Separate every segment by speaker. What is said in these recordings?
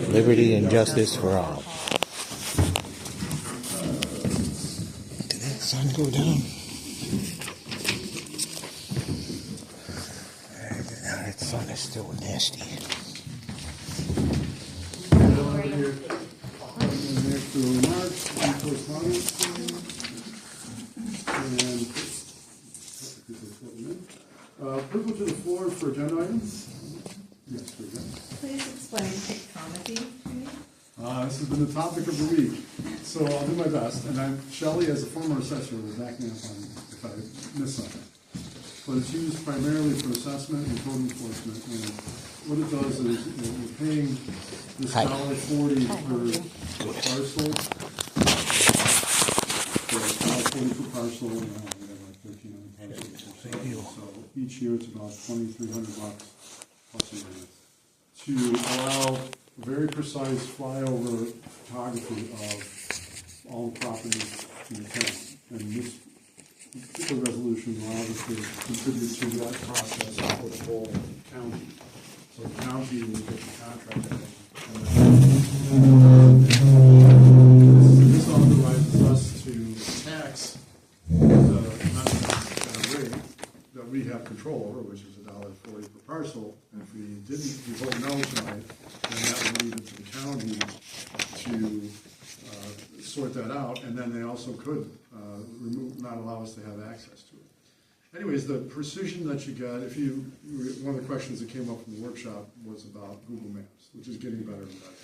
Speaker 1: Liberty and justice for all. Did that sun go down? That sun is still nasty.
Speaker 2: Approval to the floor for agenda items. Yes,
Speaker 3: please explain pictometry to me.
Speaker 2: this has been the topic of the week, so I'll do my best. And Shelley, as a former assessor, will back me up on if I miss something. But it's used primarily for assessment and code enforcement. And what it does is we're paying this $1.40 per parcel. So $1.40 per parcel. We have like 1,300 parcels. So each year it's about $2,300 plus a year to allow very precise flyover photography of all the properties in the town. And this particular resolution allows us to contribute to that process for the whole county. So the county will get the contract. This authorizes us to tax the amount at a rate that we have control over, which is $1.40 per parcel. And if we didn't vote no tonight, then that would leave it to the county to sort that out, and then they also could not allow us to have access to it. Anyways, the precision that you get, one of the questions that came up from the workshop was about Google Maps, which is getting better and better.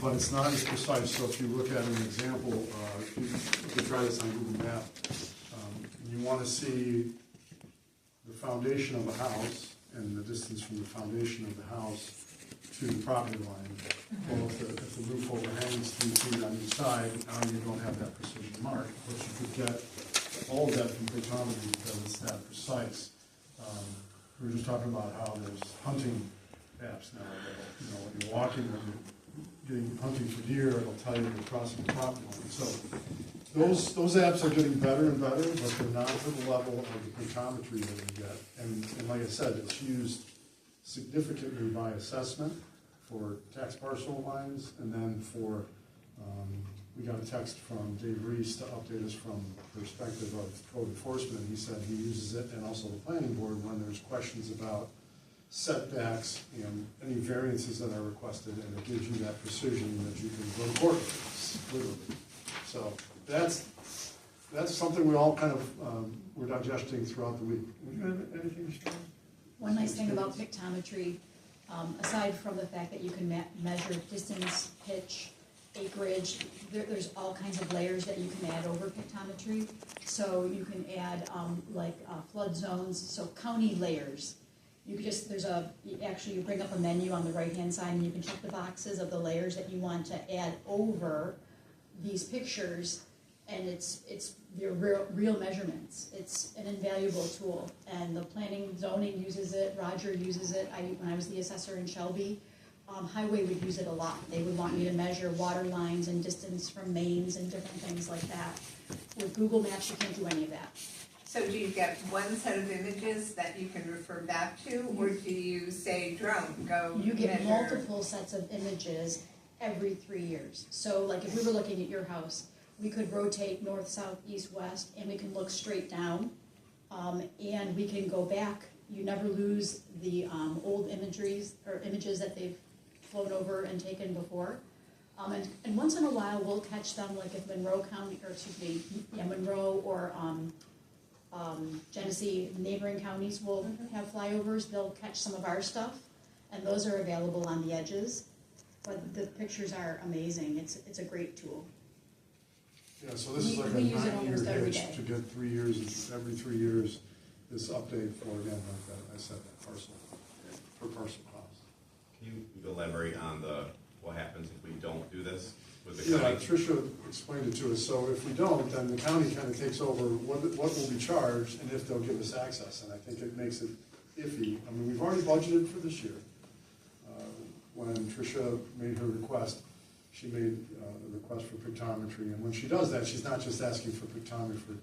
Speaker 2: But it's not as precise, so if you look at an example, if you try this on Google Maps, you want to see the foundation of a house and the distance from the foundation of the house to the property line. Well, if the roof overhangs 3 feet on each side, now you don't have that precision mark, but you could get all of that from pictometry because it's that precise. We were just talking about how there's hunting apps now. When you're walking, when you're getting hunting for deer, it'll tell you you're crossing the property line. So those apps are getting better and better, but they're not to the level of the pictometry that you get. And like I said, it's used significantly by assessment for tax parcel lines, and then for, we got a text from Dave Reese to update us from the perspective of code enforcement. He said he uses it, and also the planning board, when there's questions about setbacks and any variances that are requested, and it gives you that precision that you can go to court with, literally. So that's something we all kind of were digesting throughout the week. Would you have anything to share?
Speaker 4: One nice thing about pictometry, aside from the fact that you can measure distance, pitch, acreage, there's all kinds of layers that you can add over pictometry. So you can add flood zones, so county layers. You could just, you bring up a menu on the right-hand side and you can check the boxes of the layers that you want to add over these pictures, and they're real measurements. It's an invaluable tool, and the planning zoning uses it. Roger uses it. When I was the assessor in Shelby, Highway would use it a lot. They would want me to measure water lines and distance from mains and different things like that. With Google Maps, you can't do any of that.
Speaker 3: So do you get one set of images that you can refer back to, or do you say drone, go
Speaker 4: You get
Speaker 3: measure?
Speaker 4: multiple sets of images every 3 years. So like if we were looking at your house, we could rotate north, south, east, west, and we can look straight down, and we can go back. You never lose the old images that they've flown over and taken before. And once in a while, we'll catch them, like if Monroe or Genesee, neighboring counties will have flyovers. They'll catch some of our stuff, and those are available on the edges. But the pictures are amazing. It's a great tool.
Speaker 2: Yeah, so this is like a 9-year hitch to get 3 years, every 3 years, this update for, again, like that, I said, that parcel, per parcel cost.
Speaker 5: Can you elaborate on what happens if we don't do this with the
Speaker 2: Yeah,
Speaker 5: county?
Speaker 2: Tricia explained it to us. So if we don't, then the county kind of takes over what will be charged and if they'll give us access. And I think it makes it iffy. I mean, we've already budgeted for this year. When Tricia made her request, she made the request for pictometry. And when she does that, she's not just asking for pictometry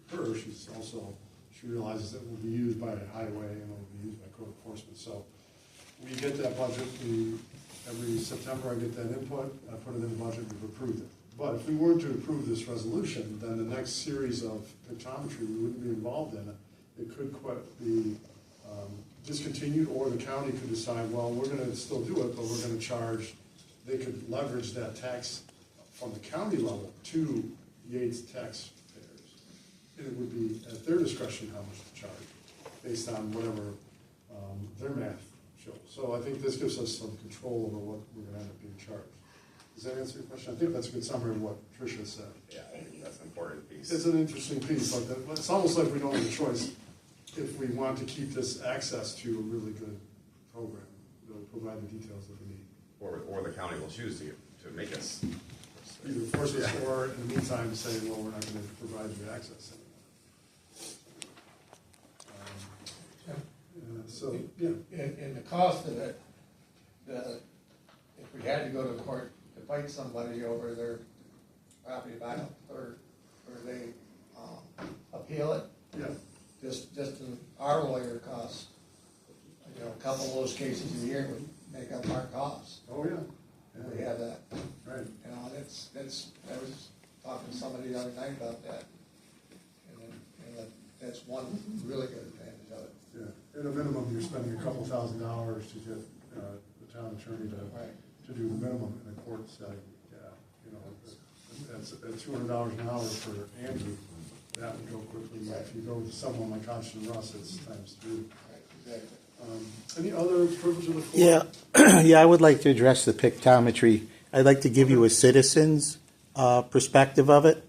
Speaker 2: for her. She realizes that it will be used by a highway and it will be used by code enforcement. So we get that budget. Every September, I get that input, I put it in the budget, we've approved it. But if we were to approve this resolution, then the next series of pictometry, we wouldn't be involved in it. It could be discontinued, or the county could decide, well, we're gonna still do it, but we're gonna charge, they could leverage that tax from the county level to Yates taxpayers. And it would be at their discretion how much to charge, based on whatever their math shows. So I think this gives us some control over what we're gonna end up being charged. Does that answer your question? I think that's a good summary of what Tricia said.
Speaker 5: Yeah, I think that's an important piece.
Speaker 2: It's an interesting piece, but it's almost like we don't have a choice if we want to keep this access to a really good program. They'll provide the details that we need.
Speaker 5: Or the county will choose to make us.
Speaker 2: Either force us, or in the meantime say, well, we're not gonna provide you access anymore. So, yeah.
Speaker 6: And the cost of it, if we had to go to court to fight somebody over their property back, or they appeal it,
Speaker 2: Yeah,
Speaker 6: just in our lawyer costs, you know, a couple of those cases a year would make up our costs.
Speaker 2: oh, yeah.
Speaker 6: If we had that,
Speaker 2: Right.
Speaker 6: you know, I was talking to somebody the other night about that. And that's one really good advantage of it.
Speaker 2: Yeah, at a minimum, you're spending a couple $1,000s to get the town attorney to do the minimum in a court setting. Yeah, you know, that's at $200 an hour for Andrew, that would go quickly. If you go with someone like Hodgson Russ, it's times 3.
Speaker 6: Right, exactly.
Speaker 2: Any other privilege of the floor?
Speaker 1: Yeah, yeah, I would like to address the pictometry. I'd like to give you a citizen's perspective of it.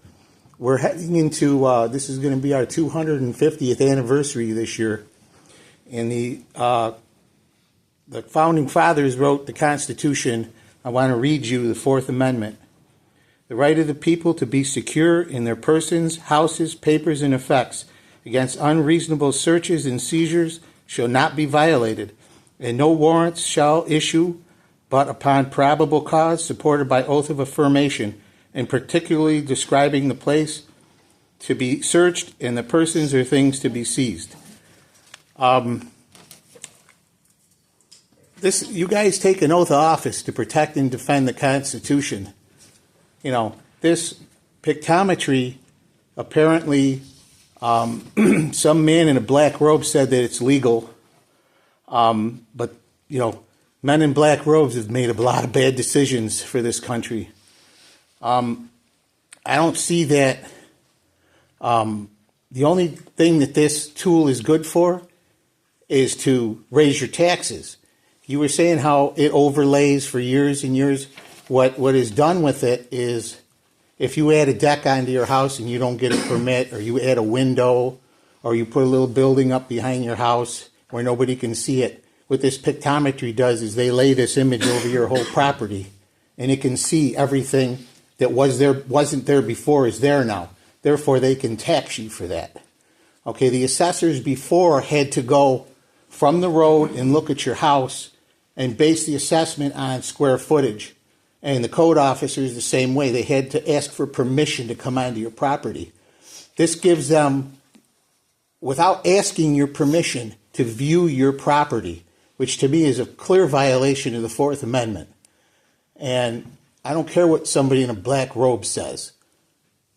Speaker 1: We're heading into, this is going to be our 250th anniversary this year. And the founding fathers wrote the Constitution. I want to read you the Fourth Amendment. The right of the people to be secure in their persons, houses, papers, and effects against unreasonable searches and seizures shall not be violated, and no warrants shall issue but upon probable cause supported by oath of affirmation, and particularly describing the place to be searched and the persons or things to be seized. You guys take an oath of office to protect and defend the Constitution. You know, this pictometry, apparently, some man in a black robe said that it's legal. But, you know, men in black robes have made a lot of bad decisions for this country. I don't see that. The only thing that this tool is good for is to raise your taxes. You were saying how it overlays for years and years. What is done with it is, if you add a deck onto your house and you don't get a permit, or you add a window, or you put a little building up behind your house where nobody can see it, what this pictometry does is they lay this image over your whole property, and it can see everything that wasn't there before is there now. Therefore, they can tax you for that. Okay, the assessors before had to go from the road and look at your house and base the assessment on square footage. And the code officers the same way. They had to ask for permission to come onto your property. This gives them, without asking your permission, to view your property, which to me is a clear violation of the Fourth Amendment. And I don't care what somebody in a black robe says.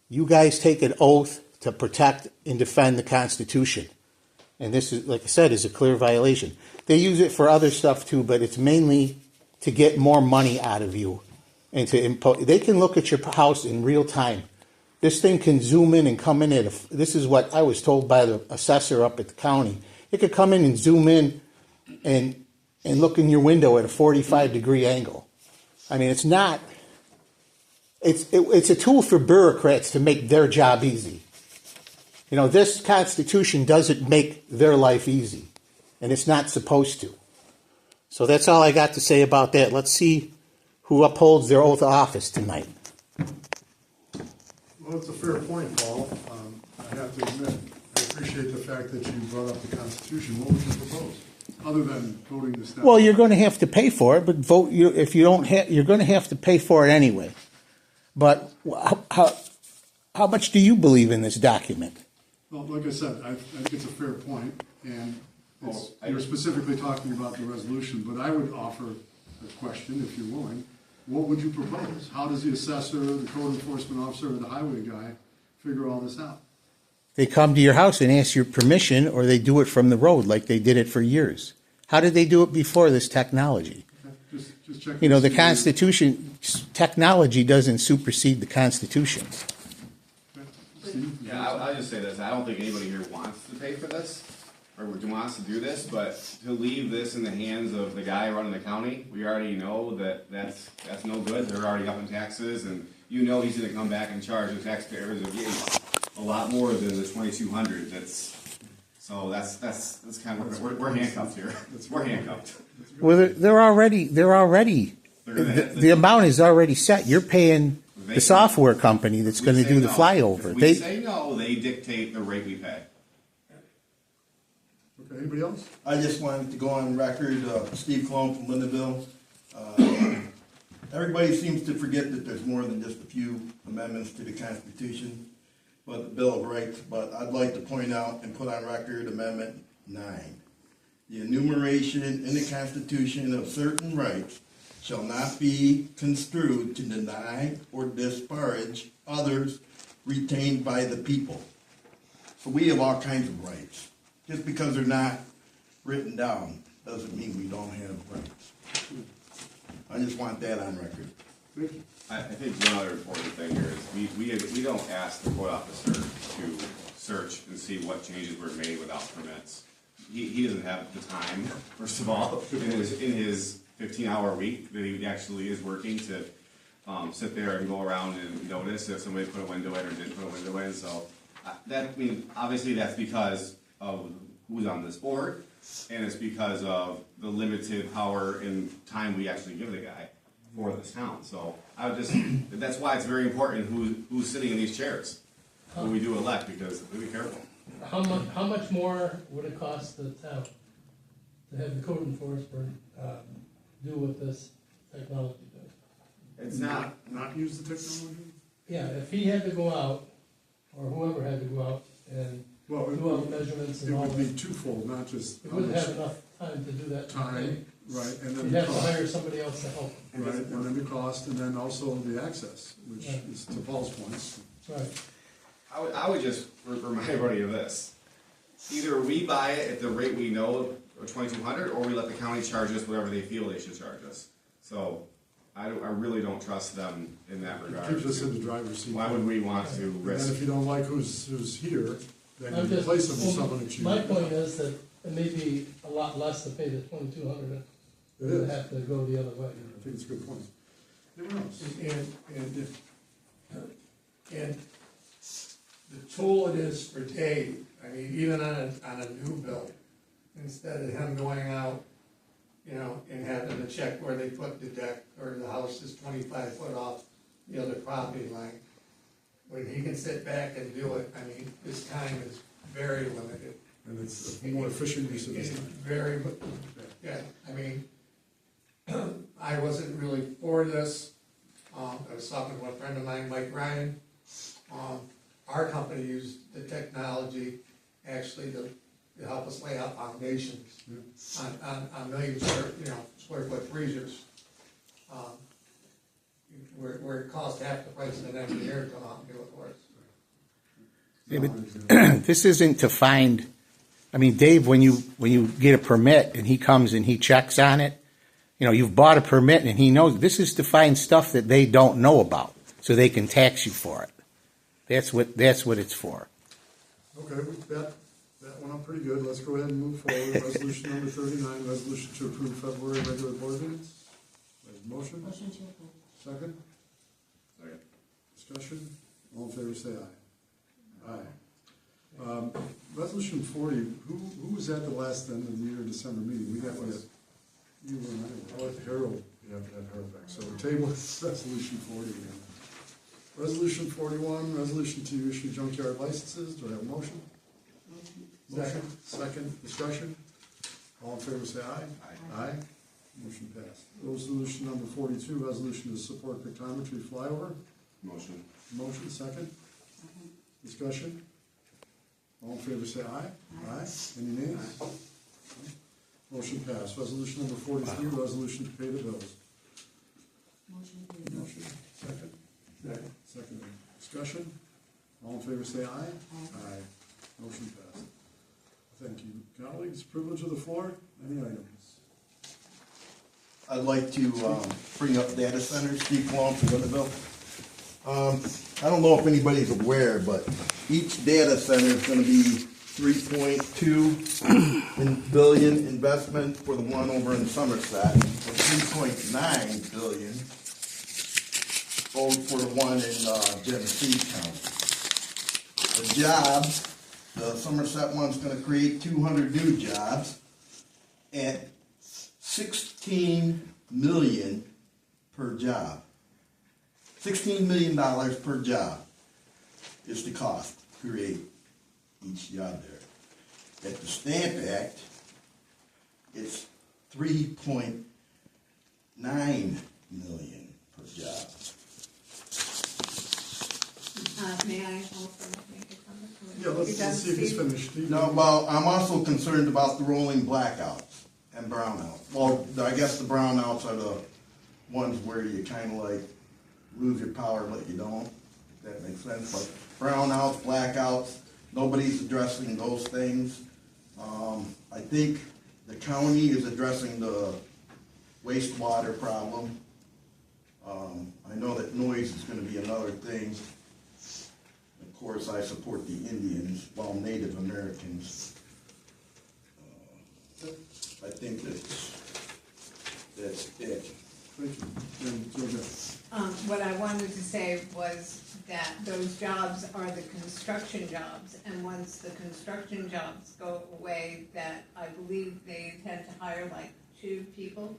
Speaker 1: You guys take an oath to protect and defend the Constitution. And this is, like I said, is a clear violation. They use it for other stuff too, but it's mainly to get more money out of you and to impose. They can look at your house in real time. This thing can zoom in and come in at this is what I was told by the assessor up at the county. It could come in and zoom in and look in your window at a 45-degree angle. I mean, it's not. It's a tool for bureaucrats to make their job easy. You know, this Constitution doesn't make their life easy, and it's not supposed to. So that's all I got to say about that. Let's see who upholds their oath of office tonight.
Speaker 2: Well, it's a fair point, Paul. I have to admit, I appreciate the fact that you brought up the Constitution. What would you propose, other than voting this down?
Speaker 1: Well, you're going to have to pay for it, but if you don't have, you're going to have to pay for it anyway. But how much do you believe in this document?
Speaker 2: Well, like I said, I think it's a fair point, and you're specifically talking about the resolution, but I would offer question, if you're willing. What would you propose? How does the assessor, the code enforcement officer, or the highway guy figure all this out?
Speaker 1: They come to your house and ask your permission, or they do it from the road like they did it for years. How did they do it before this technology?
Speaker 2: Okay, just check.
Speaker 1: You know, the
Speaker 2: to see where-
Speaker 1: Constitution, technology doesn't supersede the Constitution.
Speaker 2: Okay. Steve,
Speaker 5: Yeah, I'll just say this, I don't think anybody here wants to pay for this, or wants to do this, but to leave this in the hands of the guy running the county, we already know that that's no good, they're already up in taxes, and you know he's gonna come back and charge the taxpayers of Yates a lot more than the 2,200, so that's kind of, we're handcuffed here, we're handcuffed.
Speaker 1: Well, they're already, the amount is already set. You're paying the software company that's gonna do the flyover.
Speaker 5: If we say no, they dictate the rate we pay.
Speaker 2: Okay, anybody else?
Speaker 7: I just wanted to go on record, Steve Cologne from Lindenville. Everybody seems to forget that there's more than just a few amendments to the Constitution, but the Bill of Rights, but I'd like to point out and put on record Amendment 9. The enumeration in the Constitution of certain rights shall not be construed to deny or disparage others retained by the people. So we have all kinds of rights. Just because they're not written down doesn't mean we don't have rights. I just want that on record.
Speaker 5: I think one other important thing here is we don't ask the code officer to search and see what changes were made without permits. He doesn't have the time, first of all, in his 15-hour week that he actually is working to sit there and go around and notice if somebody put a window in or didn't put a window in. So obviously that's because of who's on this board, and it's because of the limited power and time we actually give the guy for this town. So that's why it's very important who's sitting in these chairs when we do elect, because we be careful.
Speaker 8: How much more would it cost the town to have the code enforcement do what this technology does?
Speaker 5: It's not.
Speaker 2: Not use the technology?
Speaker 8: Yeah, if he had to go out, or whoever had to go out and
Speaker 2: Well,
Speaker 8: do all the measurements
Speaker 2: it
Speaker 8: and all
Speaker 2: would be
Speaker 8: that,
Speaker 2: twofold, not just
Speaker 8: it
Speaker 2: how
Speaker 8: wouldn't
Speaker 2: much
Speaker 8: have enough time to do that.
Speaker 2: time, right, and then
Speaker 8: You'd
Speaker 2: the
Speaker 8: have to
Speaker 2: cost.
Speaker 8: hire somebody else to help.
Speaker 2: Right, and then the cost, and then also the access, which
Speaker 8: Right.
Speaker 2: is to Paul's points.
Speaker 8: Right.
Speaker 5: I would just remind everybody of this. Either we buy it at the rate we know, or 2,200, or we let the county charge us whatever they feel they should charge us. So I really don't trust them in that regard.
Speaker 2: Keeps us in the driver's seat.
Speaker 5: Why would we want to
Speaker 2: And
Speaker 5: risk?
Speaker 2: if you don't like who's here, then
Speaker 8: I'm
Speaker 2: you
Speaker 8: just,
Speaker 2: replace them with someone that you.
Speaker 8: my point is that it may be a lot less to pay the 2,200.
Speaker 2: It
Speaker 8: It would
Speaker 2: is.
Speaker 8: have to go the other way.
Speaker 2: I think it's a good point. Anyone else?
Speaker 9: And the tool it is for Dave, I mean, even on a new build, instead of him going out, you know, and having to check where they put the deck, or the house is 25 foot off the other property line, when he can sit back and do it, I mean, his time is very limited.
Speaker 2: And it's a more efficient use of
Speaker 9: It's
Speaker 2: this time.
Speaker 9: very, yeah, I mean, I wasn't really for this. I was talking to a friend of mine, Mike Ryan. Our company used the technology actually to help us lay out foundations on million square foot freezers. Where it costs half the price of an engineer to come out and do it for us.
Speaker 1: Yeah, but this isn't to find, I mean, Dave, when you get a permit and he comes and he checks on it, you know, you've bought a permit and he knows this is to find stuff that they don't know about, so they can tax you for it. That's what it's for.
Speaker 2: Okay, we've got that one up pretty good. Let's go ahead and move forward. Resolution number 39, resolution to approve February regular board minutes. Motion?
Speaker 4: Motion to approve.
Speaker 2: Second?
Speaker 5: Second.
Speaker 2: Discussion? All in favor, say aye. Aye. Resolution 40, who was at the last end of the year, December meeting? We got, you were not, oh, Harold, you have to have Harold back. So table resolution 40 again. Resolution 41, resolution to issue junkyard licenses. Do I have a motion? Motion. Second. Discussion? All in favor, say aye. Aye. Motion passed. Resolution number 42, resolution to support pictometry flyover.
Speaker 5: Motion.
Speaker 2: Motion, second. Discussion? All in favor, say aye. Aye. Any nays? Motion passed. Resolution number 43, resolution to pay the bills.
Speaker 4: Motion to approve.
Speaker 2: Motion, second. Second. Discussion? All in favor say aye. Aye. Motion passed. Thank you. Colleagues, privilege of the floor. Any items?
Speaker 7: I'd like to bring up data centers, Steve Long from Winterville. I don't know if anybody's aware, but each data center is going to be 3.2 billion investment for the one over in Somerset, and 3.9 billion for the one in Genesee County. The jobs, the Somerset one's going to create 200 new jobs at $16 million per job. $16 million per job is the cost to create each job there. At the Stamp Act, it's $3.9 million per job.
Speaker 3: May I also make a comment?
Speaker 2: Yeah, let's see if he's finished. Steve?
Speaker 7: No, well, I'm also concerned about the rolling blackouts and brownouts. Well, I guess the brownouts are the ones where you kind of like lose your power but you don't, if that makes sense. But brownouts, blackouts, nobody's addressing those things. I think the county is addressing the wastewater problem. I know that noise is going to be another thing. Of course, I support the Indians, well, Native Americans. I think that's it.
Speaker 2: Thank you. And Georgia.
Speaker 3: What I wanted to say was that those jobs are the construction jobs, and once the construction jobs go away, that I believe they intend to hire like 2 people,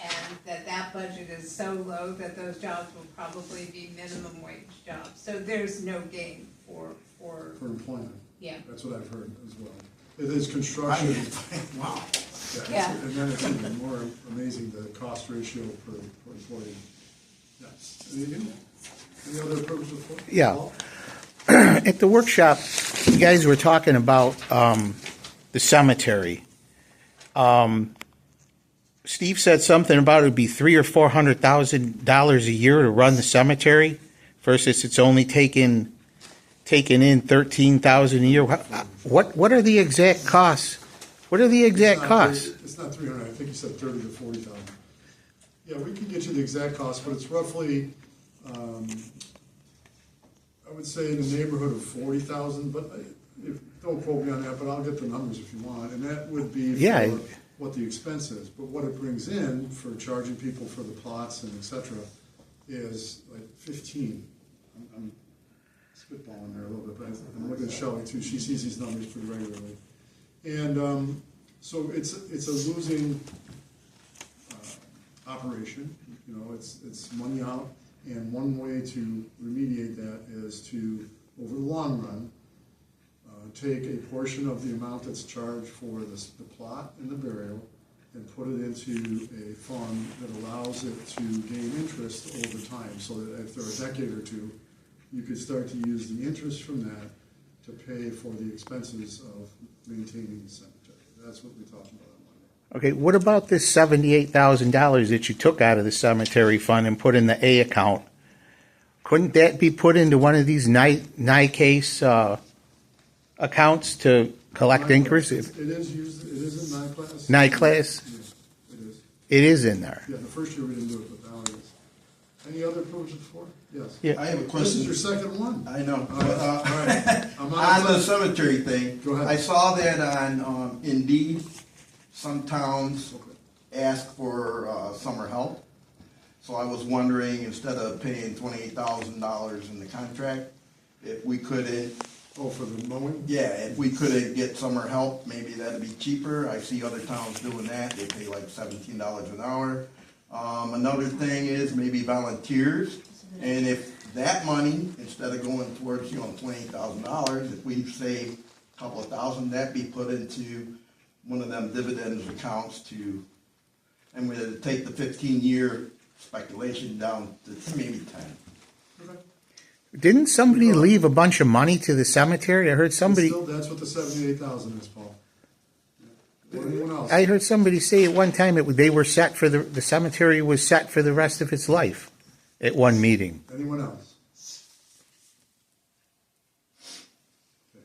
Speaker 3: and that budget is so low that those jobs will probably be minimum wage jobs. So there's no gain for
Speaker 2: For employment.
Speaker 3: yeah.
Speaker 2: That's what I've heard as well. It is construction.
Speaker 7: Wow.
Speaker 3: Yeah.
Speaker 2: And then it's even more amazing, the cost ratio per employee. Yes. Any other purpose of the floor?
Speaker 1: Yeah.
Speaker 2: Paul?
Speaker 1: At the workshop, you guys were talking about the cemetery. Steve said something about it would be $300,000 or $400,000 a year to run the cemetery, versus it's only taking in $13,000 a year. What are the exact costs? What are the exact costs?
Speaker 2: It's not 300, I think you said 30 to 40,000. Yeah, we can get you the exact cost, but it's roughly, I would say in the neighborhood of 40,000, but don't quote me on that, but I'll get the numbers if you want, and that would be for what the expense is. But what it brings in for charging people for the plots and et cetera is like 15. I'm spitballing there a little bit, but I'm looking at Shelley too, she sees these numbers pretty regularly. And so it's a losing operation, you know, it's money out, and one way to remediate that is to, over the long run, take a portion of the amount that's charged for the plot and the burial and put it into a fund that allows it to gain interest over time, so that after a decade or two, you could start to use the interest from that to pay for the expenses of maintaining the cemetery. That's what we talked about on Monday.
Speaker 1: Okay, what about this $78,000 that you took out of the cemetery fund and put in the A account? Couldn't that be put into one of these NICASE accounts to collect interest?
Speaker 2: It is used, it is in NICASE.
Speaker 1: NICASE?
Speaker 2: Yes, it is.
Speaker 1: It is in there.
Speaker 2: Yeah, the first year we didn't do it, but now it is. Any other approaches for? Yes.
Speaker 1: Yeah.
Speaker 7: I have a
Speaker 2: This
Speaker 7: question.
Speaker 2: is your second one.
Speaker 7: I know.
Speaker 2: All right. I'm
Speaker 7: On the cemetery thing,
Speaker 2: Go ahead.
Speaker 7: I saw that on Indeed. Some towns ask for summer help. So I was wondering, instead of paying $28,000 in the contract, if we couldn't,
Speaker 2: Oh, for the mowing?
Speaker 7: yeah, if we couldn't get summer help, maybe that'd be cheaper. I see other towns doing that. They pay like $17 an hour. Another thing is maybe volunteers. And if that money, instead of going towards, $28,000, if we save a couple of thousand, that'd be put into one of them dividends accounts to, and we'd take the 15-year speculation down to maybe 10.
Speaker 2: Okay.
Speaker 1: Didn't somebody leave a bunch of money to the cemetery? I heard somebody.
Speaker 2: That's what the 78,000 is, Paul. Yeah, Anyone else?
Speaker 1: I heard somebody say at one time they were set for the cemetery was set for the rest of its life at one meeting.
Speaker 2: Anyone else?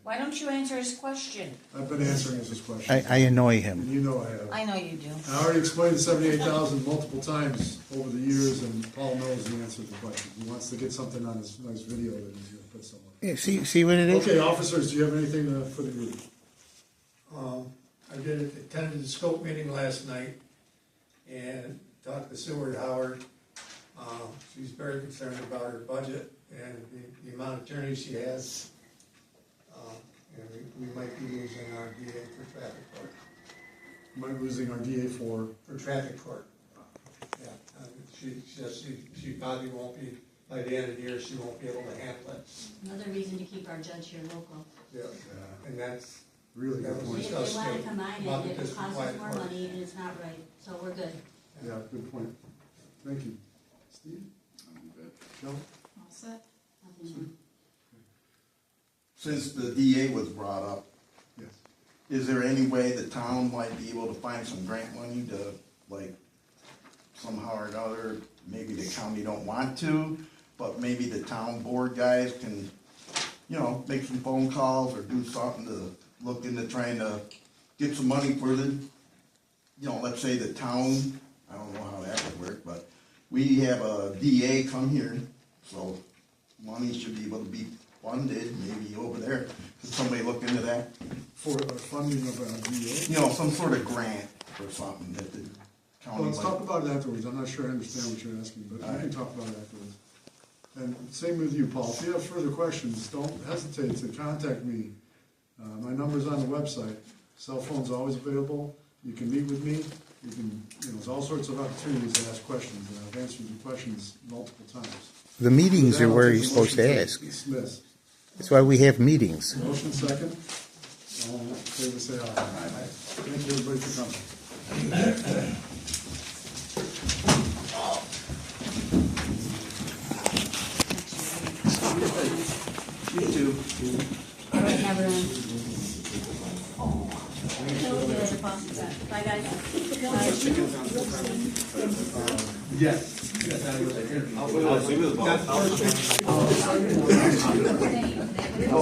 Speaker 10: Why don't you answer his question?
Speaker 2: I've been answering this question.
Speaker 1: I annoy
Speaker 2: And
Speaker 1: him.
Speaker 2: you know I have.
Speaker 10: I know you do.
Speaker 2: I already explained the 78,000 multiple times over the years, and Paul knows the answer to the question. He wants to get something on this nice video that he's gonna put somewhere.
Speaker 1: Yeah, see what it is?
Speaker 2: Okay, officers, do you have anything for the group?
Speaker 9: I attended the scope meeting last night and talked to Seward Howard. She's very concerned about her budget and the amount of attorneys she has. And we might be losing our DA for traffic court.
Speaker 2: Am I losing our DA for?
Speaker 9: For traffic court. Yeah, she probably won't be, by the end of the year, she won't be able to handle it.
Speaker 4: Another reason to keep our judge here local.
Speaker 9: Yeah, and that's,
Speaker 2: Really
Speaker 9: That
Speaker 2: good
Speaker 9: was-
Speaker 4: They
Speaker 2: point.
Speaker 4: wanna combine
Speaker 9: About
Speaker 4: it,
Speaker 9: the
Speaker 4: it
Speaker 9: district
Speaker 4: costs us
Speaker 9: quiet
Speaker 4: more
Speaker 9: part.
Speaker 4: money and it's not right, so we're good.
Speaker 2: Yeah, good point. Thank you. Steve? Joe?
Speaker 3: All set?
Speaker 4: Nothing more.
Speaker 7: Since the DA was brought up,
Speaker 2: Yes.
Speaker 7: is there any way the town might be able to find some grant money to, like, somehow or another, maybe the county don't want to, but maybe the town board guys can, you know, make some phone calls or do something to look into trying to get some money for the, you know, let's say the town, I don't know how that would work, but we have a DA come here, so money should be able to be funded, maybe over there. Could somebody look into that?
Speaker 2: For funding of a DA?
Speaker 7: You know, some sort of grant or something that the county
Speaker 2: Well, let's talk
Speaker 7: might.
Speaker 2: about it afterwards. I'm not sure I understand what you're asking, but we can talk about it afterwards. And same with you, Paul. If you have further questions, don't hesitate to contact me. My number's on the website. Cell phone's always available. You can meet with me. You can, there's all sorts of opportunities to ask questions, and I've answered your questions multiple times.
Speaker 1: The meetings are
Speaker 2: With that,
Speaker 1: where
Speaker 2: I'll
Speaker 1: you're
Speaker 2: take a
Speaker 1: supposed to
Speaker 2: motion
Speaker 1: ask.
Speaker 2: Dismiss.
Speaker 1: That's why we have meetings.
Speaker 2: Motion second. All in favor, say aye. Thank you, everybody, for coming.
Speaker 7: You too.
Speaker 4: All right, everyone. Bye, guys. Bye.
Speaker 5: I'll see you with the ball.